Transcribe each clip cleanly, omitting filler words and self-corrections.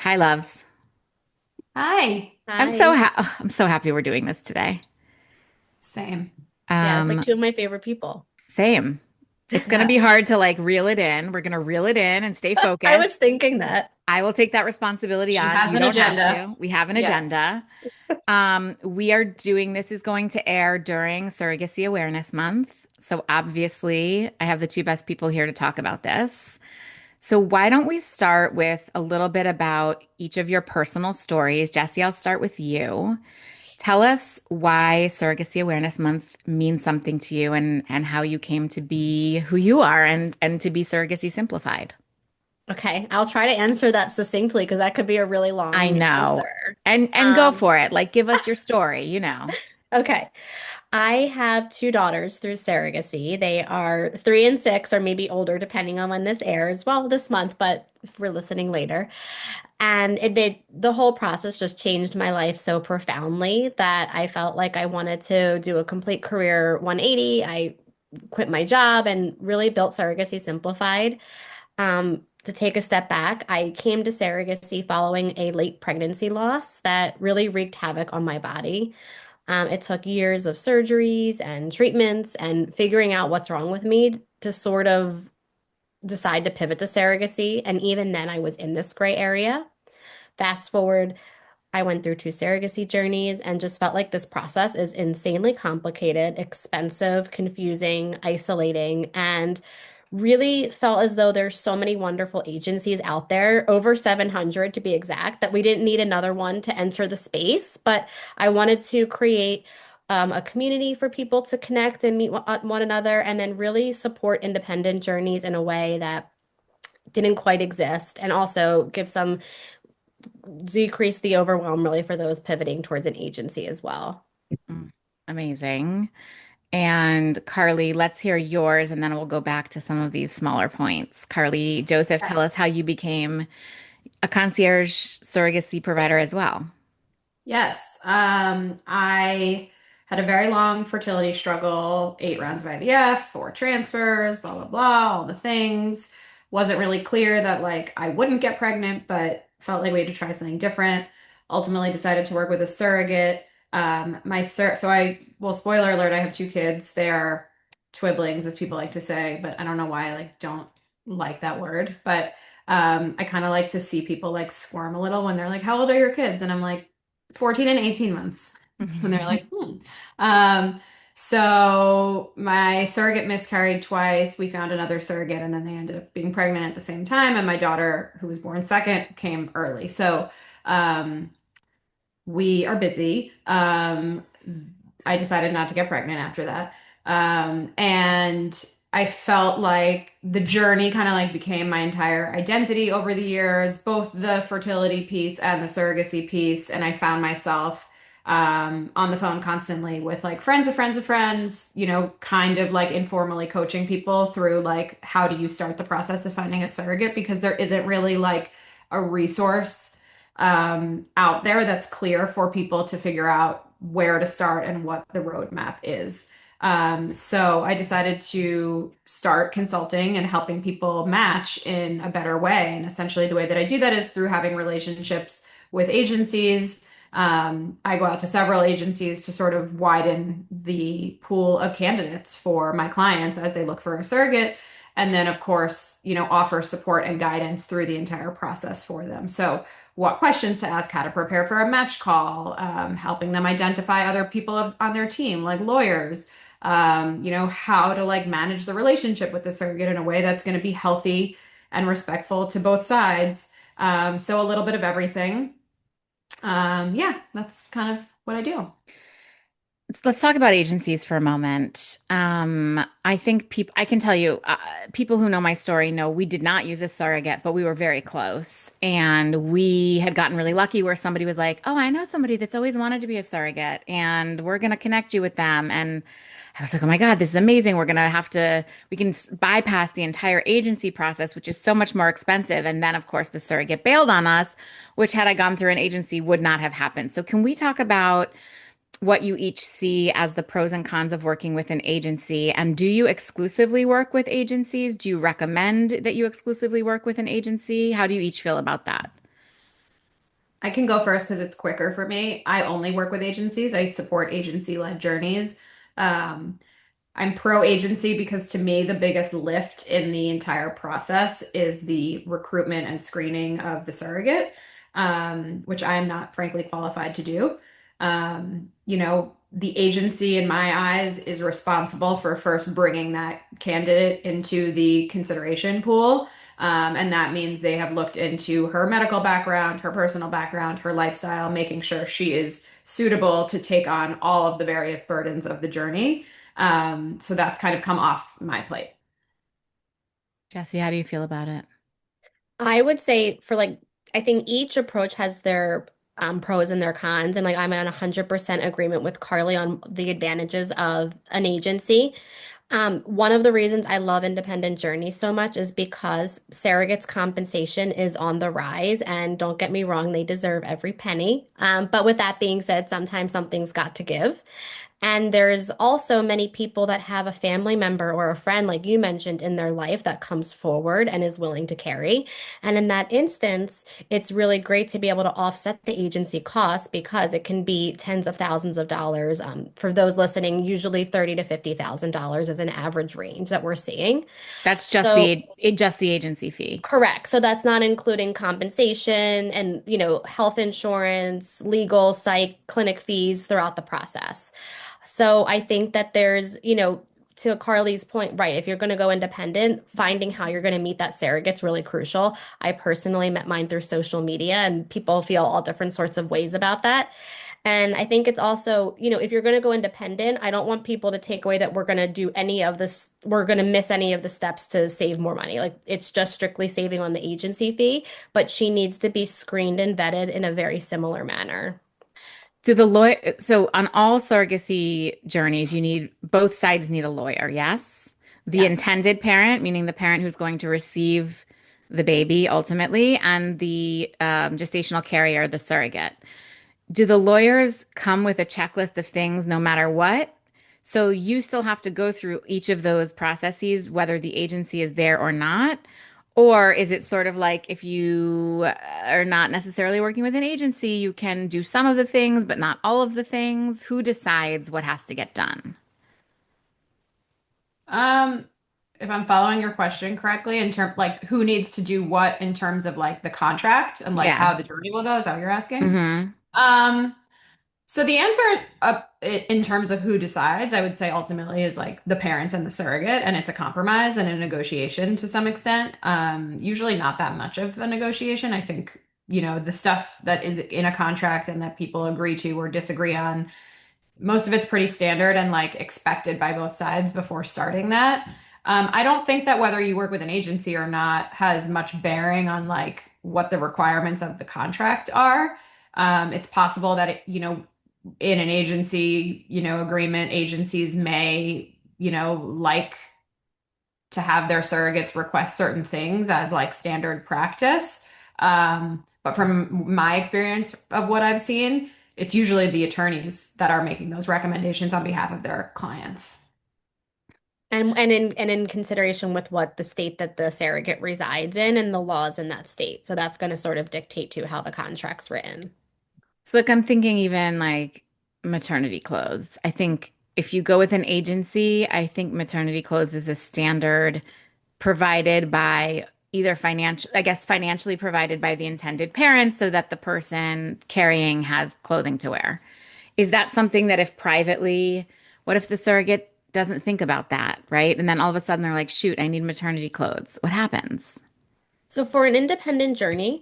Hi, loves. Hi. Hi. I'm so happy we're doing this today. Same. Yeah, it's like Um, two of my favorite people. Same. It's going to be hard to like reel it in. We're going to reel it in and stay I was focused. thinking that. I will take that responsibility She on. has You an don't have agenda. to. We have an Yes. agenda. We are doing this is going to air during Surrogacy Awareness Month. So obviously, I have the two best people here to talk about this. So why don't we start with a little bit about each of your personal stories? Jesse, I'll start with you. Tell us why Surrogacy Awareness Month means something to you and how you came to be who you are and to be surrogacy simplified. Okay, I'll try to answer that succinctly because that could be a really I long know. answer. And go Um, for it. Like give us your story. okay. I have two daughters through surrogacy. They are 3 and 6, or maybe older, depending on when this airs. Well, this month, but if we're listening later. And the whole process just changed my life so profoundly that I felt like I wanted to do a complete career 180. I quit my job and really built Surrogacy Simplified. To take a step back, I came to surrogacy following a late pregnancy loss that really wreaked havoc on my body. It took years of surgeries and treatments and figuring out what's wrong with me to sort of decide to pivot to surrogacy. And even then, I was in this gray area. Fast forward, I went through two surrogacy journeys and just felt like this process is insanely complicated, expensive, confusing, isolating, and really felt as though there's so many wonderful agencies out there, over 700 to be exact, that we didn't need another one to enter the space. But I wanted to create a community for people to connect and meet one another, and then really support independent journeys in a way that didn't quite exist, and also give some decrease the overwhelm really for those pivoting towards an agency as well. Mm, amazing. And Carly, let's hear yours and then we'll go back to some of these smaller points. Carly, Joseph, tell us how you became a concierge surrogacy provider as well. Yes. I had a very long fertility struggle, 8 rounds of IVF, 4 transfers, blah, blah, blah, all the things. Wasn't really clear that like I wouldn't get pregnant, but felt like we had to try something different. Ultimately decided to work with a surrogate. Well, spoiler alert, I have 2 kids. They are twiblings, as people like to say, but I don't know why I like don't like that word. But I kind of like to see people like squirm a little when they're like, "How old are your kids?" And I'm like, 14 and 18 months. And they're like, hmm. Um, so my surrogate miscarried twice. We found another surrogate, and then they ended up being pregnant at the same time. And my daughter, who was born second, came early. So um, we are busy. I decided not to get pregnant after that. And I felt like the journey kind of like became my entire identity over the years, both the fertility piece and the surrogacy piece. And I found myself on the phone constantly with like friends of friends of friends, kind of like informally coaching people through like how do you start the process of finding a surrogate because there isn't really like a resource out there that's clear for people to figure out where to start and what the roadmap is. So I decided to start consulting and helping people match in a better way. And essentially, the way that I do that is through having relationships with agencies. I go out to several agencies to sort of widen the pool of candidates for my clients as they look for a surrogate. And then, of course, offer support and guidance through the entire process for them. So, what questions to ask, how to prepare for a match call, helping them identify other people on their team, like lawyers, how to like manage the relationship with the surrogate in a way that's going to be healthy and respectful to both sides. So a little bit of everything. Yeah, that's kind of what I do. Let's talk about agencies for a moment. I think I can tell you, people who know my story know we did not use a surrogate, but we were very close. And we had gotten really lucky where somebody was like, "Oh, I know somebody that's always wanted to be a surrogate, and we're going to connect you with them." And I was like, "Oh my God, this is amazing. We can bypass the entire agency process, which is so much more expensive." And then, of course, the surrogate bailed on us, which had I gone through an agency would not have happened. So, can we talk about what you each see as the pros and cons of working with an agency? And do you exclusively work with agencies? Do you recommend that you exclusively work with an agency? How do you each feel about that? I can go first because it's quicker for me. I only work with agencies. I support agency-led journeys. Um, I'm pro agency because to me, the biggest lift in the entire process is the recruitment and screening of the surrogate, which I am not frankly qualified to do. The agency, in my eyes, is responsible for first bringing that candidate into the consideration pool. And that means they have looked into her medical background, her personal background, her lifestyle, making sure she is suitable to take on all of the various burdens of the journey. So that's kind of come off my plate. Jesse, how do you feel about it? I would say for like, I think each approach has their pros and their cons. And like, I'm in 100% agreement with Carly on the advantages of an agency. One of the reasons I love independent journeys so much is because surrogates' compensation is on the rise. And don't get me wrong, they deserve every penny. But with that being said, sometimes something's got to give. And there's also many people that have a family member or a friend, like you mentioned, in their life that comes forward and is willing to carry. And in that instance, it's really great to be able to offset the agency costs because it can be tens of thousands of dollars. For those listening, usually 30 to $50,000 is an average range that we're seeing. That's So just the agency fee. correct. So that's not including compensation and, health insurance, legal, psych, clinic fees throughout the process. So I think that there's, to Carly's point, right, if you're going to go independent, finding how you're going to meet that surrogate's really crucial. I personally met mine through social media, and people feel all different sorts of ways about that. And I think it's also, if you're going to go independent, I don't want people to take away that we're going to do any of this, we're going to miss any of the steps to save more money. Like it's just strictly saving on the agency fee, but she needs to be screened and vetted in a very similar manner. Do the lawyer, so on all surrogacy journeys, both sides need a lawyer, yes? The Yes. intended parent, meaning the parent who's going to receive the baby ultimately, and the gestational carrier, the surrogate. Do the lawyers come with a checklist of things no matter what? So you still have to go through each of those processes, whether the agency is there or not? Or is it sort of like if you are not necessarily working with an agency, you can do some of the things, but not all of the things? Who decides what has to get done? Um, if I'm following your question correctly, in term like who needs to do what in terms of like the contract and like Yeah. how the journey will go, is that what you're asking? Hmm. Um, so the answer in terms of who decides, I would say ultimately is like the parent and the surrogate, and it's a compromise and a negotiation to some extent. Usually not that much of a negotiation. I think, the stuff that is in a contract and that people agree to or disagree on, most of it's pretty standard and like expected by both sides before starting that. I don't think that whether you work with an agency or not has much bearing on like what the requirements of the contract are. It's possible that in an agency, agreement, agencies may, like to have their surrogates request certain things as like standard practice. But from my experience of what I've seen, it's usually the attorneys that are making those recommendations on behalf of their clients. And in consideration with what the state that the surrogate resides in and the laws in that state. So that's going to sort of dictate to how the contract's written. So, like, I'm thinking even like maternity clothes. I think if you go with an agency, I think maternity clothes is a standard provided by either I guess financially provided by the intended parents so that the person carrying has clothing to wear. Is that something that if privately, what if the surrogate doesn't think about that, right? And then all of a sudden they're like, shoot, I need maternity clothes. What happens? So for an independent journey,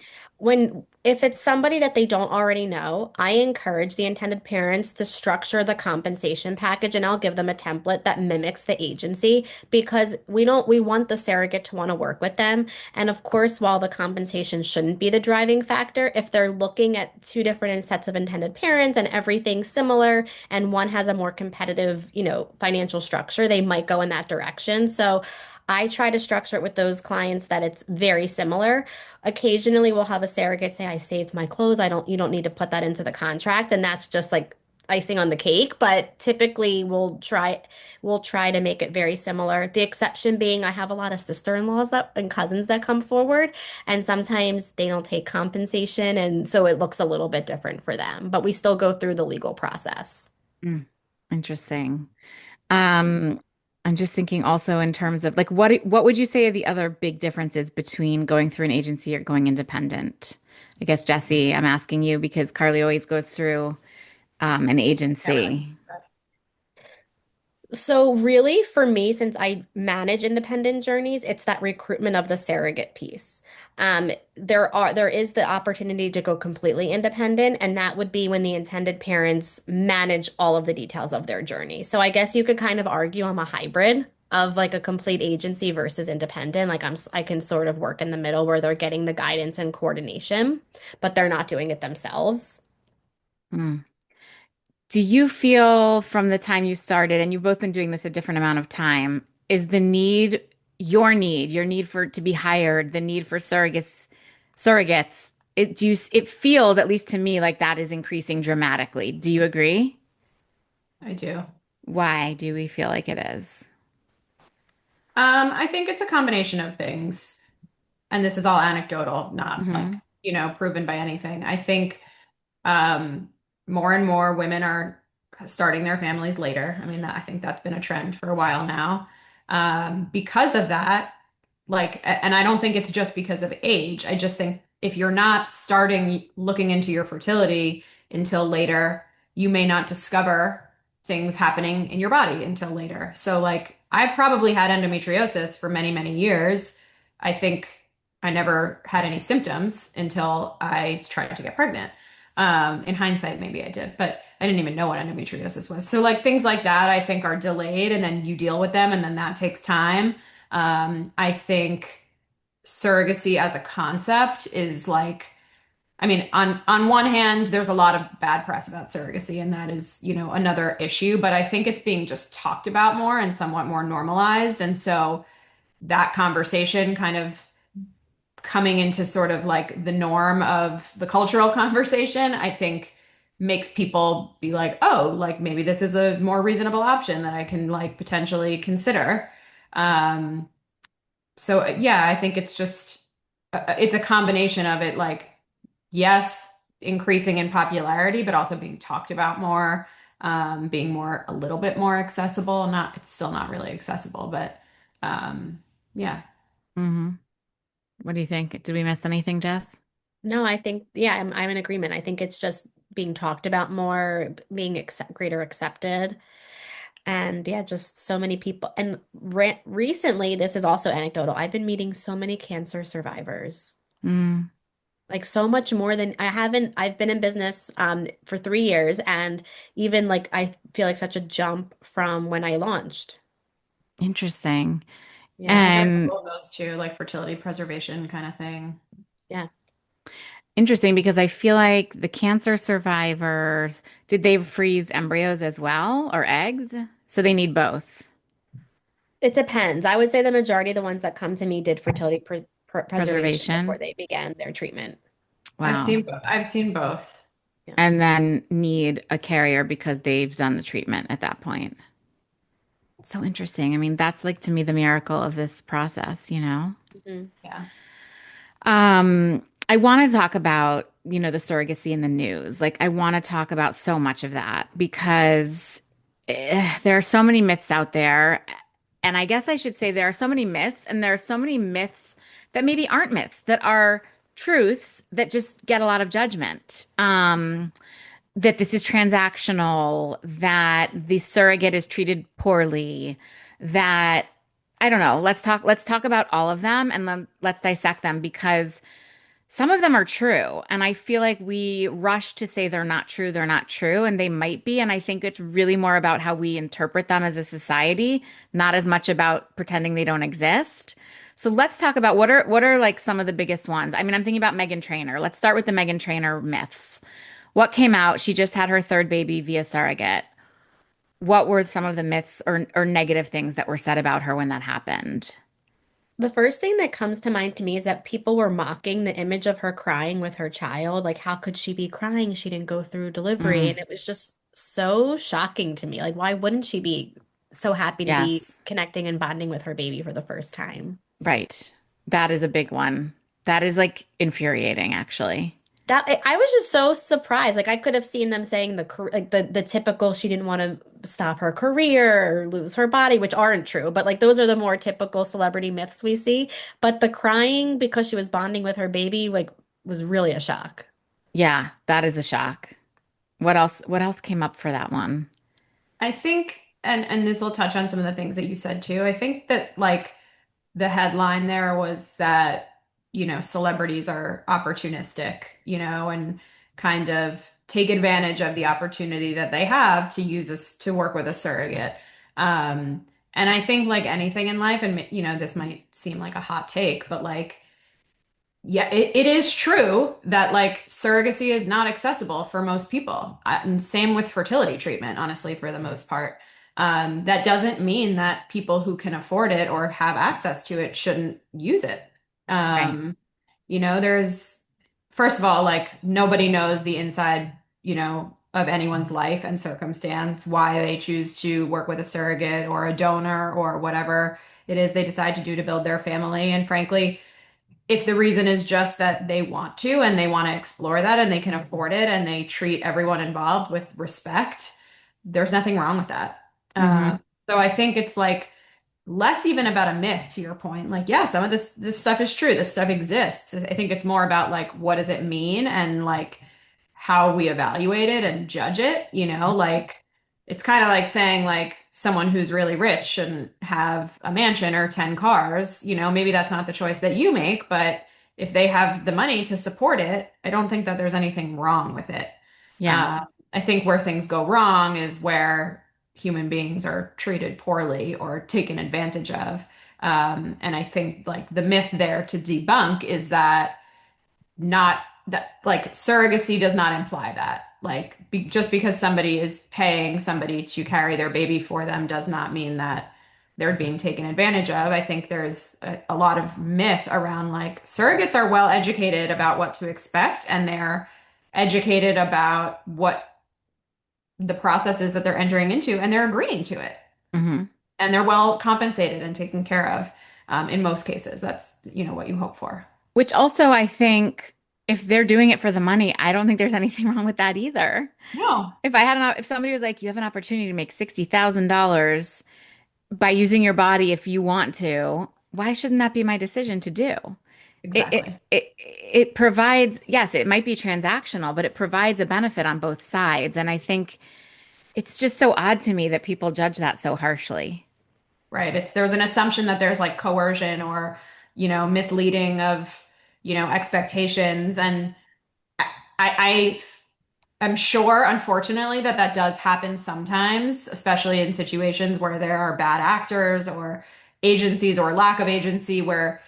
if it's somebody that they don't already know, I encourage the intended parents to structure the compensation package and I'll give them a template that mimics the agency because we want the surrogate to want to work with them. And of course, while the compensation shouldn't be the driving factor, if they're looking at two different sets of intended parents and everything's similar and one has a more competitive, financial structure, they might go in that direction. So I try to structure it with those clients that it's very similar. Occasionally we'll have a surrogate say, I saved my clothes. You don't need to put that into the contract. And that's just like icing on the cake, but typically we'll try to make it very similar. The exception being I have a lot of sister-in-laws that and cousins that come forward, and sometimes they don't take compensation, and so it looks a little bit different for them, but we still go through the legal process. Mm, interesting. Um, I'm just thinking also in terms of like what would you say are the other big differences between going through an agency or going independent? I guess Jesse, I'm asking you because Carly always goes through an agency. So really, for me, since I manage independent journeys, it's that recruitment of the surrogate piece. There is the opportunity to go completely independent, and that would be when the intended parents manage all of the details of their journey. So I guess you could kind of argue I'm a hybrid of like a complete agency versus independent. Like I can sort of work in the middle where they're getting the guidance and coordination, but they're not doing it themselves. Hmm. Do you feel from the time you started, and you've both been doing this a different amount of time, is the need, your need for to be hired, the need for surrogates, it feels, at least to me, like that is increasing dramatically. Do you agree? I do. Why do we feel like it is? I think it's a combination of things. And this is all anecdotal, not like, Hmm. proven by anything. I think um, more and more women are starting their families later. I mean, I think that's been a trend for a while now. Because of that, like, and I don't think it's just because of age. I just think if you're not starting looking into your fertility until later, you may not discover things happening in your body until later. So, like, I probably had endometriosis for many, many years. I think I never had any symptoms until I tried to get pregnant. In hindsight, maybe I did, but I didn't even know what endometriosis was. So, like, things like that, I think are delayed, and then you deal with them, and then that takes time. I think surrogacy as a concept is like, I mean, on one hand, there's a lot of bad press about surrogacy, and that is, another issue, but I think it's being just talked about more and somewhat more normalized. And so that conversation kind of coming into sort of like the norm of the cultural conversation, I think makes people be like, oh, like maybe this is a more reasonable option that I can like potentially consider. Um, so yeah, I think it's just it's a combination of it, like yes, increasing in popularity, but also being talked about more, being more a little bit more accessible. Not it's still not really accessible, but yeah. Hmm. What do you think? Did we miss anything, Jess? No, I think, yeah, I'm in agreement. I think it's just being talked about more, being greater accepted. And yeah, just so many people. And recently, this is also anecdotal. I've been meeting so many cancer survivors, Mm, like so much more than I've been in business for 3 years, and even like I feel like such a jump from when I launched. interesting. Yeah, I've heard a And couple of those too, like fertility preservation kind of thing. Yeah. interesting because I feel like the cancer survivors, did they freeze embryos as well or eggs? So they need both. It depends. I would say the majority of the ones that come to me did fertility preservation before Preservation. they began their treatment. Wow. I've seen both. Yeah. And then need a carrier because they've done the treatment at that point. So interesting. I mean, that's like to me the miracle of this process, you know? Mhm. Yeah. I want to talk about, the surrogacy in the news. Like, I want to talk about so much of that because there are so many myths out there. And I guess I should say there are so many myths, and there are so many myths that maybe aren't myths, that are truths that just get a lot of judgment. That this is transactional, that the surrogate is treated poorly, that I don't know. Let's talk about all of them and then let's dissect them because some of them are true. And I feel like we rush to say they're not true, and they might be. And I think it's really more about how we interpret them as a society, not as much about pretending they don't exist. So let's talk about what are like some of the biggest ones. I mean, I'm thinking about Megan Trainor. Let's start with the Megan Trainor myths. What came out? She just had her third baby via surrogate. What were some of the myths or negative things that were said about her when that happened? The first thing that comes to mind to me is that people were mocking the image of her crying with her child. Like, how could she be crying? She didn't go through delivery. Mm, And it was just so shocking to me. Like, why wouldn't she be so happy to be Yes. connecting and bonding with her baby for the first time? Right. That is a big one. That is like infuriating, actually. That I was just so surprised. Like I could have seen them saying like the typical she didn't want to stop her career or lose her body, which aren't true, but like those are the more typical celebrity myths we see. But the crying because she was bonding with her baby like was really a shock. Yeah, that is a shock. What else came up for that one? I think, and this will touch on some of the things that you said too. I think that like the headline there was that, celebrities are opportunistic, and kind of take advantage of the opportunity that they have to use us to work with a surrogate. And I think like anything in life, and this might seem like a hot take, but like yeah, it is true that like surrogacy is not accessible for most people. And same with fertility treatment, honestly, for the most part. That doesn't mean that people who can afford it or have access to it shouldn't use it. Right. Um, there's, first of all, like nobody knows the inside, of anyone's life and circumstance, why they choose to work with a surrogate or a donor or whatever it is they decide to do to build their family. And frankly, if the reason is just that they want to and they want to explore that and they can afford it and they treat everyone involved with respect, there's nothing wrong with that. Uh, Hmm. so I think it's like less even about a myth to your point. Like, yeah, some of this stuff is true. This stuff exists. I think it's more about like what does it mean and like how we evaluate it and judge it, like it's kind of like saying like someone who's really rich shouldn't have a mansion or 10 cars, maybe that's not the choice that you make, but if they have the money to support it, I don't think that there's anything wrong with it. Yeah. Uh, I think where things go wrong is where human beings are treated poorly or taken advantage of. And I think like the myth there to debunk is that not that like surrogacy does not imply that. Like just because somebody is paying somebody to carry their baby for them does not mean that they're being taken advantage of. I think there's a lot of myth around like surrogates are well educated about what to expect and they're educated about what the process is that they're entering into and they're agreeing to it Hmm. and they're well compensated and taken care of. In most cases, that's what you hope for. Which also, I think if they're doing it for the money, I don't think there's anything wrong with that either. No, If somebody was like, you have an opportunity to make $60,000 by using your body if you want to, why shouldn't that be my decision to do? exactly. It provides, yes, it might be transactional, but it provides a benefit on both sides. And I think it's just so odd to me that people judge that so harshly. Right. There's an assumption that there's like coercion or, misleading of, expectations. And I I'm sure, unfortunately, that that does happen sometimes, especially in situations where there are bad actors or agencies or lack of agency where,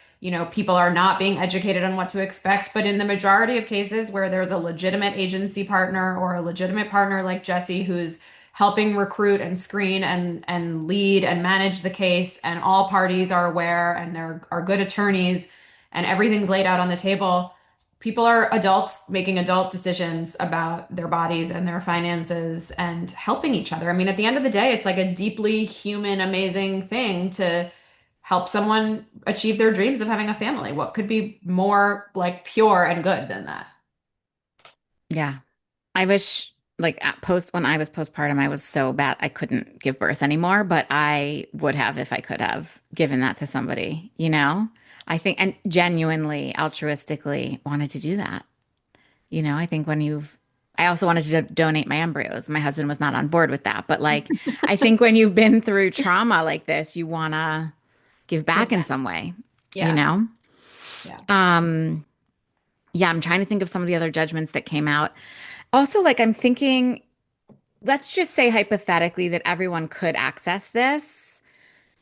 people are not being educated on what to expect. But in the majority of cases where there's a legitimate agency partner or a legitimate partner like Jessie who's helping recruit and screen and lead and manage the case, and all parties are aware and there are good attorneys and everything's laid out on the table, people are adults making adult decisions about their bodies and their finances and helping each other. I mean, at the end of the day, it's like a deeply human, amazing thing to help someone achieve their dreams of having a family. What could be more like pure and good than that? Yeah. I wish, like, when I was postpartum, I was so bad I couldn't give birth anymore, but I would have if I could have given that to somebody, you know? I think, and genuinely, altruistically wanted to do that. I think I also wanted to donate my embryos. My husband was not on board with that, but like, I think when you've been through trauma like this, you want to give Give back in back. some way, you Yeah. know? Yeah. Um, yeah, I'm trying to think of some of the other judgments that came out. Also, like, I'm thinking, let's just say hypothetically that everyone could access this.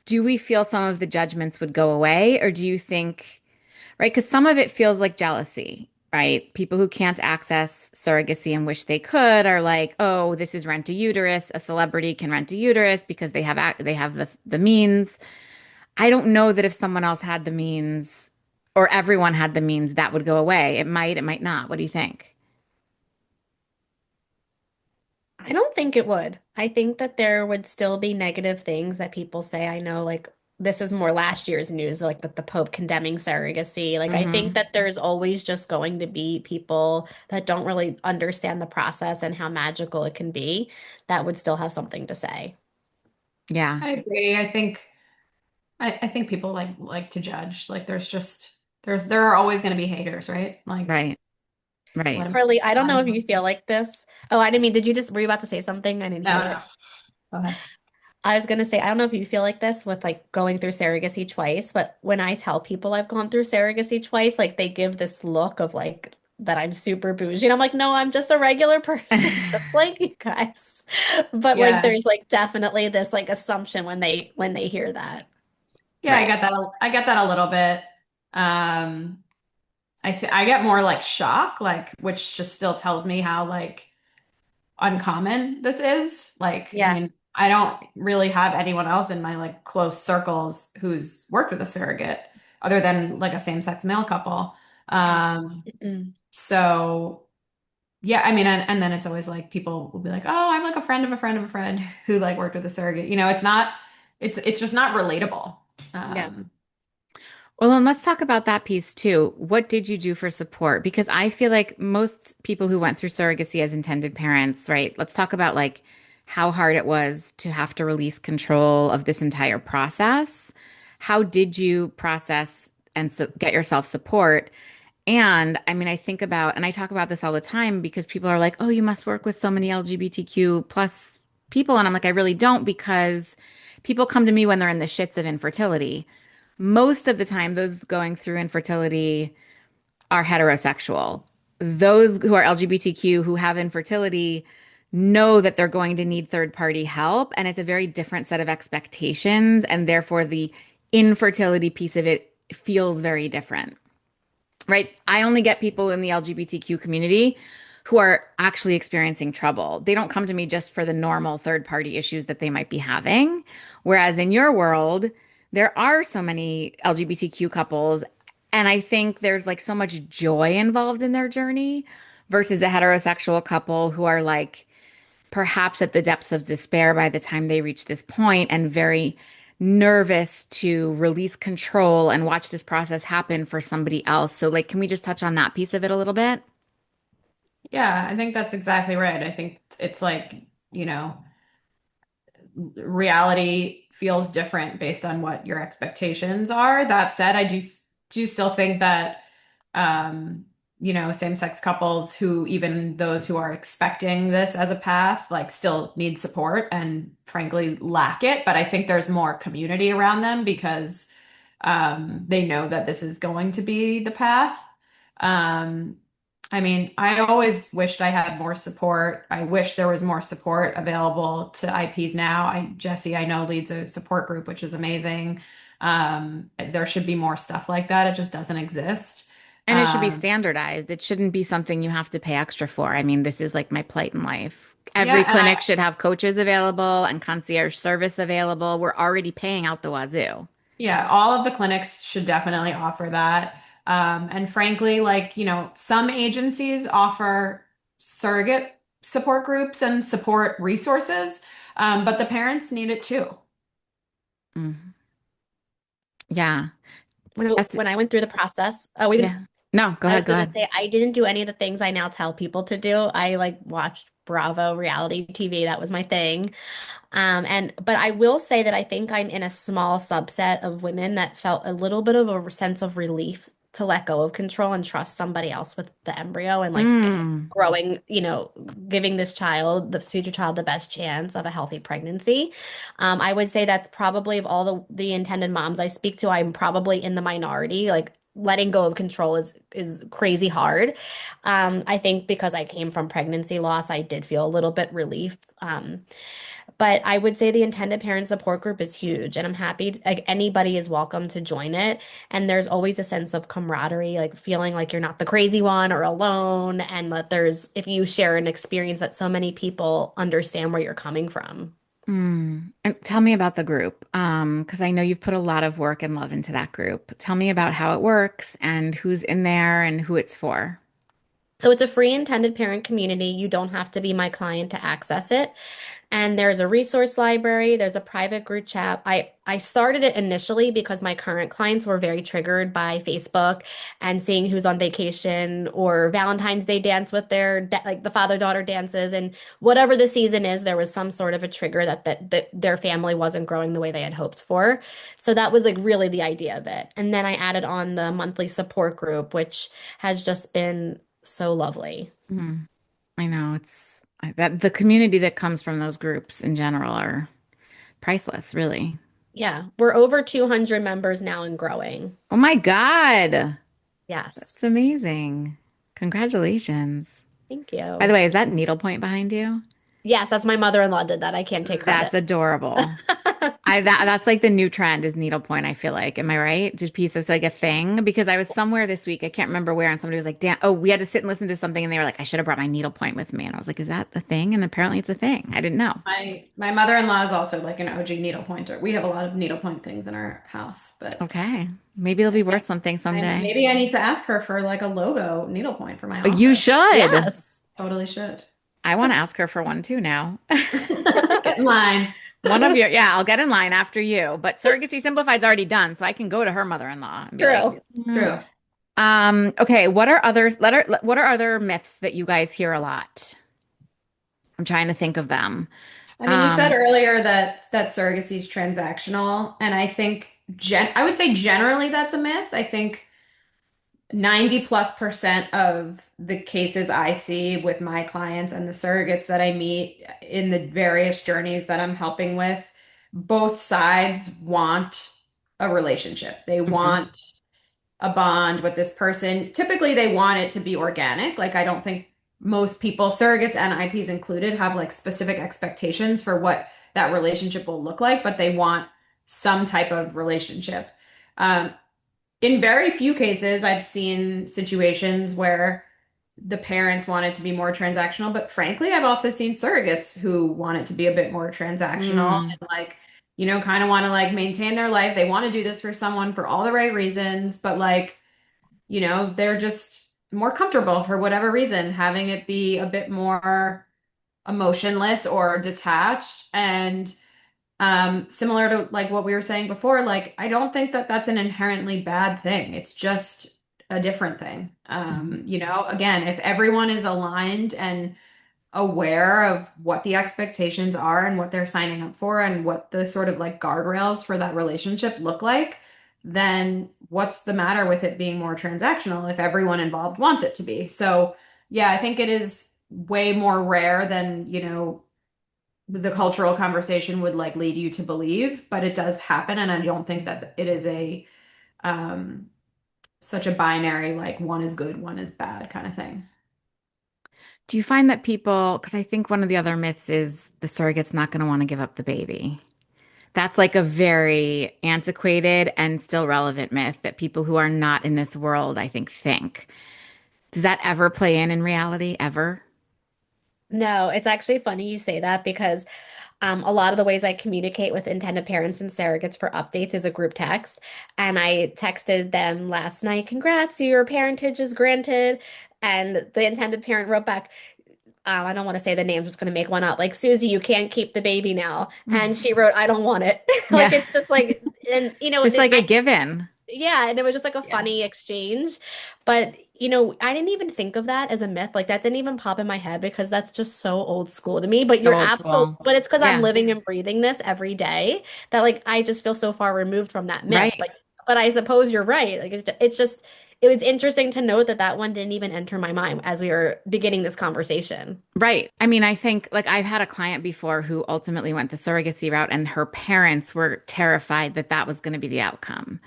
Do we feel some of the judgments would go away, or do you think, right? Because some of it feels like jealousy, right? People who can't access surrogacy and wish they could are like, oh, this is rent a uterus. A celebrity can rent a uterus because they have the means. I don't know that if someone else had the means or everyone had the means, that would go away. It might not. What do you think? I don't think it would. I think that there would still be negative things that people say. I know, like, this is more last year's news, like with the Pope condemning surrogacy. Like, I think Hmm. that there's always just going to be people that don't really understand the process and how magical it can be that would still have something to say. Yeah, I agree. I think people like to judge. Like there are always going to be haters, right? Like right, let right. them. Carly, I don't know if you feel like this. Oh, I didn't mean, did you just, were you about to say something? I didn't hear No, no. it. Go ahead. I was gonna say, I don't know if you feel like this with like going through surrogacy twice, but when I tell people I've gone through surrogacy twice, like they give this look of like that I'm super bougie. And I'm like, no, I'm just a regular person, just like you guys. But like Yeah. there's like definitely this like assumption when they hear that. Yeah, I Right. got that. I got that a little bit. Um, I get more like shock, like which just still tells me how like uncommon this is. Like, I Yeah. mean, I don't really have anyone else in my like close circles who's worked with a surrogate other than like a same-sex male couple. Um, Mm. so yeah, I mean, and then it's always like people will be like, "Oh, I'm like a friend of a friend of a friend who like worked with a surrogate." You know, it's just not relatable. Yeah. Um, Well, and let's talk about that piece too. What did you do for support? Because I feel like most people who went through surrogacy as intended parents, right? Let's talk about like how hard it was to have to release control of this entire process. How did you process and so get yourself support? And I mean, I think about, and I talk about this all the time because people are like, oh, you must work with so many LGBTQ plus people. And I'm like, I really don't because people come to me when they're in the shits of infertility. Most of the time, those going through infertility are heterosexual. Those who are LGBTQ who have infertility know that they're going to need third party help. And it's a very different set of expectations. And therefore, the infertility piece of it feels very different, right? I only get people in the LGBTQ community who are actually experiencing trouble. They don't come to me just for the normal third party issues that they might be having. Whereas in your world, there are so many LGBTQ couples. And I think there's like so much joy involved in their journey versus a heterosexual couple who are like, perhaps at the depths of despair by the time they reach this point and very nervous to release control and watch this process happen for somebody else. So, like, can we just touch on that piece of it a little bit? yeah, I think that's exactly right. I think it's like, you know, reality feels different based on what your expectations are. That said, I do still think that um, you know, same-sex couples who even those who are expecting this as a path, like still need support and frankly lack it. But I think there's more community around them because they know that this is going to be the path. Um, I mean, I always wished I had more support. I wish there was more support available to IPs now. Jessie, I know leads a support group, which is amazing. There should be more stuff like that. It just doesn't exist. And it should be Um, standardized. It shouldn't be something you have to pay extra for. I mean, this is like my plight in life. Every yeah, and clinic should have coaches available and concierge service available. We're already paying out the wazoo. yeah, all of the clinics should definitely offer that. And frankly, like, you know, some agencies offer surrogate support groups and support resources, but the parents need it too. Mm. Yeah. Yes. When I went through the process, we didn't, Yeah. No, go I ahead. was Go gonna ahead. say I didn't do any of the things I now tell people to do. I like watched Bravo reality TV. That was my thing. And but I will say that I think I'm in a small subset of women that felt a little bit of a sense of relief to let go of control and trust somebody else with the embryo and like Mm. growing, you know, giving this child, the future child, the best chance of a healthy pregnancy. I would say that's probably of all the intended moms I speak to, I'm probably in the minority. Like letting go of control is crazy hard. I think because I came from pregnancy loss, I did feel a little bit relief. But I would say the intended parent support group is huge, and I'm happy like anybody is welcome to join it. And there's always a sense of camaraderie, like feeling like you're not the crazy one or alone, and that there's if you share an experience that so many people understand where you're coming from. Mm. And tell me about the group, because I know you've put a lot of work and love into that group. Tell me about how it works and who's in there and who it's for. So it's a free intended parent community. You don't have to be my client to access it. And there's a resource library, there's a private group chat. I started it initially because my current clients were very triggered by Facebook and seeing who's on vacation or Valentine's Day dance with like the father-daughter dances and whatever the season is, there was some sort of a trigger that their family wasn't growing the way they had hoped for. So that was like really the idea of it. And then I added on the monthly support group, which has just been so lovely. Mm, I know that the community that comes from those groups in general are priceless, really. Yeah, we're over 200 members now and growing. Oh my God. Yes. That's amazing. Congratulations. Thank By the you. way, is that needlepoint behind you? Yes, that's my mother-in-law did that. I can't take That's credit. adorable. That's like the new trend is needlepoint, I feel like. Am I right? Just piece that's like a thing. Because I was somewhere this week, I can't remember where, and somebody was like, damn, oh, we had to sit and listen to something, and they were like, I should have brought my needlepoint with me. And I was like, is that a thing? And apparently it's a thing. I didn't know. My mother-in-law is also like an OG needlepointer. We have a lot of needlepoint things in our house, but Okay. Maybe it'll be worth something someday. maybe I need to ask her for like a logo needlepoint for my You office. should. Yes. Totally should. I want to ask her for one too now. Get in line. Yeah, I'll get in line after you. But Surrogacy Simplified's already done, so I can go to her mother-in-law and be like, True. "Mm." True. Okay, what are other myths that you guys hear a lot? I'm trying to think of them. I mean, you said Um, earlier that surrogacy is transactional, and I think I would say generally that's a myth. I think 90+% of the cases I see with my clients and the surrogates that I meet in the various journeys that I'm helping with, both sides want a relationship. They mhm, want a bond with this person. Typically, they want it to be organic. Like, I don't think most people, surrogates and IPs included, have like specific expectations for what that relationship will look like, but they want some type of relationship. Um, in very few cases, I've seen situations where the parents want it to be more transactional, but frankly, I've also seen surrogates who want it to be a bit more transactional mm, and like, kind of want to like maintain their life. They want to do this for someone for all the right reasons, but like, they're just more comfortable for whatever reason, having it be a bit more emotionless or detached. And similar to like what we were saying before, like I don't think that that's an inherently bad thing. It's just a different thing. mhm. Again, if everyone is aligned and aware of what the expectations are and what they're signing up for and what the sort of like guardrails for that relationship look like, then what's the matter with it being more transactional if everyone involved wants it to be? So, yeah, I think it is way more rare than, the cultural conversation would like lead you to believe, but it does happen. And I don't think that it is a um such a binary, like one is good, one is bad kind of thing. Do you find that people, because I think one of the other myths is the surrogate's not going to want to give up the baby. That's like a very antiquated and still relevant myth that people who are not in this world, I think. Does that ever play in reality? Ever? No, it's actually funny you say that because a lot of the ways I communicate with intended parents and surrogates for updates is a group text. And I texted them last night, congrats, your parentage is granted. And the intended parent wrote back, I don't want to say the names, I'm just going to make one up. Like, Susie, you can't keep the baby now. And she wrote, I don't want it. Like, Yeah. it's just like, and Just like a given. yeah, and it was just like a Yeah. funny exchange. But, I didn't even think of that as a myth. Like that didn't even pop in my head because that's just so old school to me. But So you're old absolutely, school. but it's because I'm Yeah. living and breathing this every day that like I just feel so far removed from that myth. Right. But I suppose you're right. Like it's just it was interesting to note that that one didn't even enter my mind as we were beginning this conversation. Right. I mean, I think like I've had a client before who ultimately went the surrogacy route, and her parents were terrified that that was going to be the outcome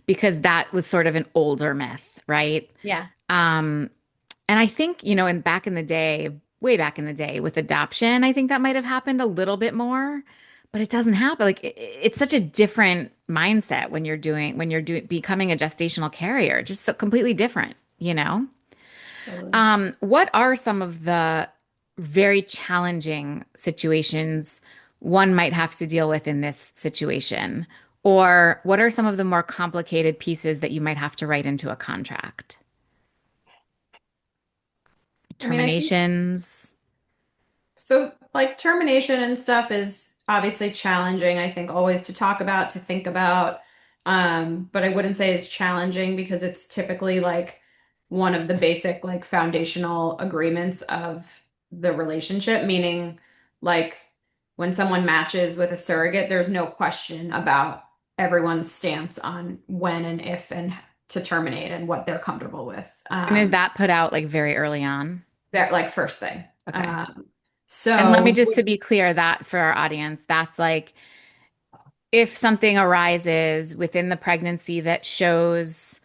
because that was sort of an older myth, right? Yeah. Um, and I think, back in the day, way back in the day with adoption, I think that might have happened a little bit more, but it doesn't happen. Like it's such a different mindset when you're doing becoming a gestational carrier, just so completely different. Totally. What are some of the very challenging situations one might have to deal with in this situation? Or what are some of the more complicated pieces that you might have to write into a contract? I mean, I think terminations. so, like, termination and stuff is obviously challenging, I think, always to talk about, to think about. But I wouldn't say it's challenging because it's typically like one of the basic, like, foundational agreements of the relationship, meaning, like, when someone matches with a surrogate, there's no question about everyone's stance on when and if and to terminate and what they're comfortable with. And is that put out like very early on? That, like, first thing. Okay. Um, And let me so. just to be clear that for our audience, that's like if something arises within the pregnancy that shows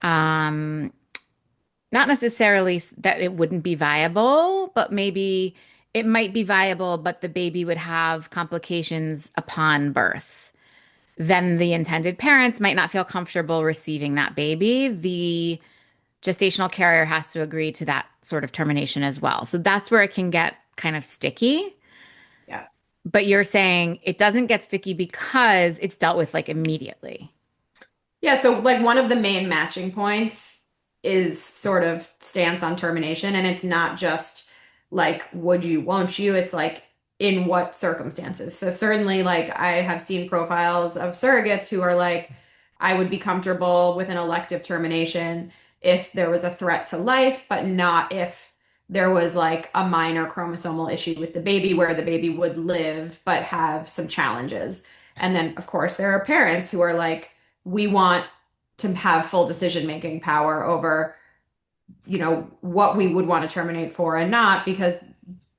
um not necessarily that it wouldn't be viable, but maybe it might be viable, but the baby would have complications upon birth. Then the intended parents might not feel comfortable receiving that baby. The gestational carrier has to agree to that sort of termination as well. So that's where it can get kind of sticky. Yeah. But you're saying it doesn't get sticky because it's dealt with like immediately. Yeah, so like one of the main matching points is sort of stance on termination, and it's not just like would you, won't you? It's like in what circumstances. So certainly like I have seen profiles of surrogates who are like, I would be comfortable with an elective termination if there was a threat to life, but not if there was like a minor chromosomal issue with the baby where the baby would live but have some challenges. And then of course there are parents who are like, we want to have full decision making power over, what we would want to terminate for and not because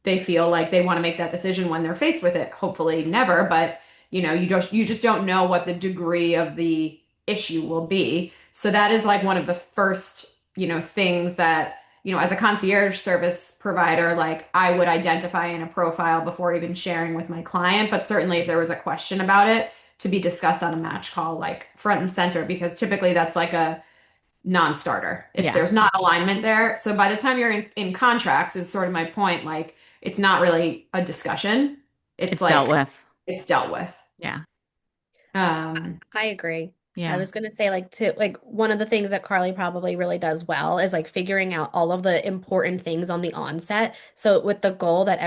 they feel like they want to make that decision when they're faced with it. Hopefully never, but you just don't know what the degree of the issue will be. So that is like one of the first, things that, as a concierge service provider, like I would identify in a profile before even sharing with my client. But certainly if there was a question about it, to be discussed on a match call, like front and center, because typically that's like a non-starter if Yeah, there's not alignment there. So by the time you're in contracts, is sort of my point. Like it's not really a discussion. It's it's dealt like with. it's dealt with. Yeah. I agree. I Yeah. was going to say one of the things that Carly probably really does well is like figuring out all of the important things on the onset. So with the goal that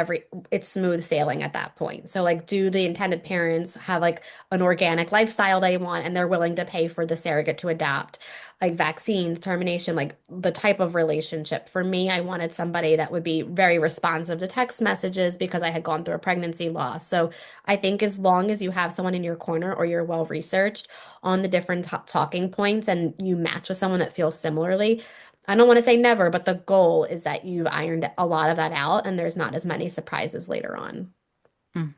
it's smooth sailing at that point. So like do the intended parents have like an organic lifestyle they want and they're willing to pay for the surrogate to adopt? Like vaccines, termination, like the type of relationship. For me, I wanted somebody that would be very responsive to text messages because I had gone through a pregnancy loss. So I think as long as you have someone in your corner or you're well researched on the different talking points and you match with someone that feels similarly, I don't want to say never, but the goal is that you've ironed a lot of that out and there's not as many surprises later on. Mm.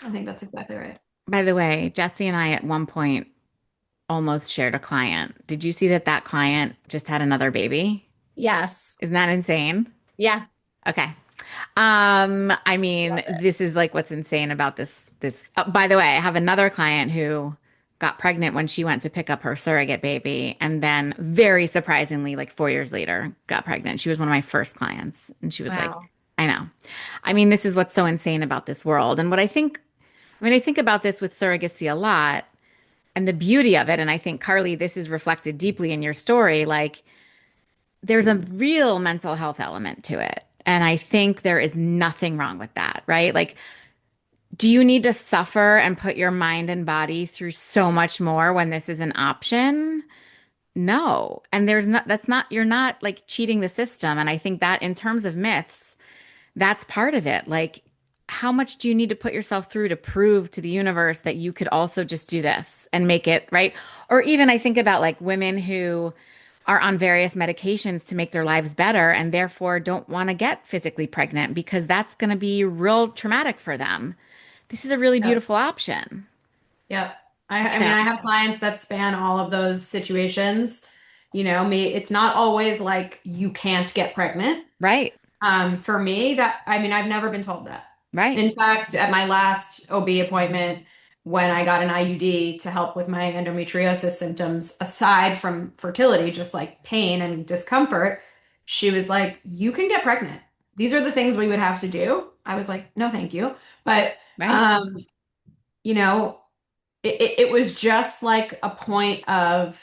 I think that's exactly right. By the way, Jesse and I at one point almost shared a client. Did you see that that client just had another baby? Yes. Isn't that insane? Yeah. Okay. I mean, Love it. this is like what's insane about this. Oh, by the way, I have another client who got pregnant when she went to pick up her surrogate baby, and then very surprisingly, like 4 years later, got pregnant. She was one of my first clients, and she was like, Wow. I know. I mean, this is what's so insane about this world. And I think about this with surrogacy a lot and the beauty of it. And I think, Carly, this is reflected deeply in your story. Like, there's a real mental health element to it. And I think there is nothing wrong with that, right? Like, do you need to suffer and put your mind and body through so much more when this is an option? No. And you're not like cheating the system. And I think that in terms of myths, that's part of it. Like, how much do you need to put yourself through to prove to the universe that you could also just do this and make it right? Or even I think about like women who are on various medications to make their lives better and therefore don't want to get physically pregnant because that's going to be real traumatic for them. This is a really Yep. beautiful option, Yep. you I mean, know? I have clients that span all of those situations. It's not always like you can't get pregnant. Right, For me, I mean, I've never been told that. right, In fact, at my last OB appointment, when I got an IUD to help with my endometriosis symptoms, aside from fertility, just like pain and discomfort, she was like, "You can get pregnant. These are the things we would have to do." I was like, "No, thank you." But right. um, you know, it was just like a point of,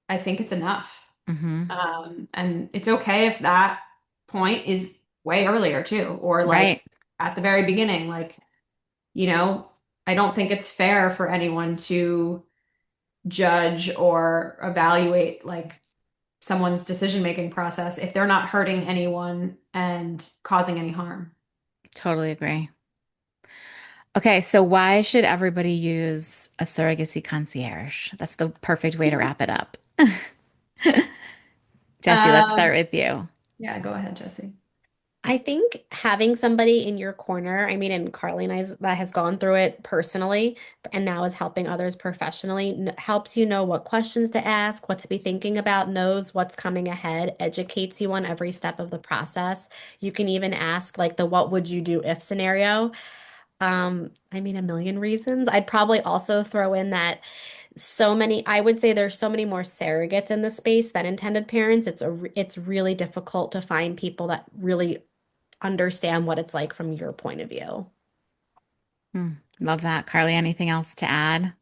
I think it's enough. Hmm. And it's okay if that point is way earlier too, or like Right. at the very beginning. Like, you know, I don't think it's fair for anyone to judge or evaluate like someone's decision-making process if they're not hurting anyone and causing any harm. Totally agree. Okay, so why should everybody use a surrogacy concierge? That's the perfect way to wrap it up. Jesse, let's start Um, with you. yeah, go ahead, Jesse. I think having somebody in your corner, I mean, and Carly and I that has gone through it personally and now is helping others professionally, helps you know what questions to ask, what to be thinking about, knows what's coming ahead, educates you on every step of the process. You can even ask like the what would you do if scenario. I mean, a million reasons. I'd probably also throw in that I would say there's so many more surrogates in the space than intended parents. It's really difficult to find people that really understand what it's like from your point of view. Hmm, love that. Carly, anything else to add?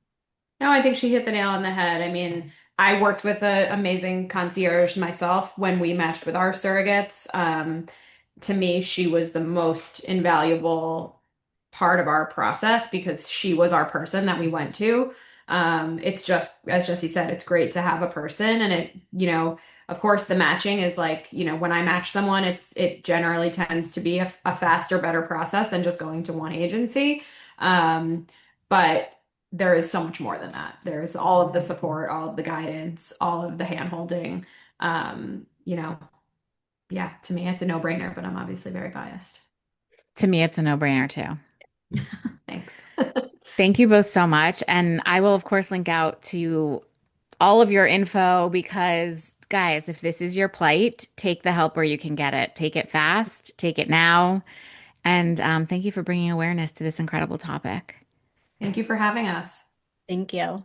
No, I think she hit the nail on the head. I mean, I worked with an amazing concierge myself when we matched with our surrogates. To me, she was the most invaluable part of our process because she was our person that we went to. It's just, as Jesse said, it's great to have a person, and of course, the matching is like, when I match someone, it generally tends to be a faster, better process than just going to one agency. But there is so much more than that. There's all of the support, all of the guidance, all of the hand-holding. Um, you know, yeah, to me, it's a no-brainer, but I'm obviously very biased. To me, it's a no-brainer too. Thanks. Thank you both so much. And I will, of course, link out to all of your info because, guys, if this is your plight, take the help where you can get it. Take it fast, take it now. And thank you for bringing awareness to this incredible topic. Thank you for having us. Thank you.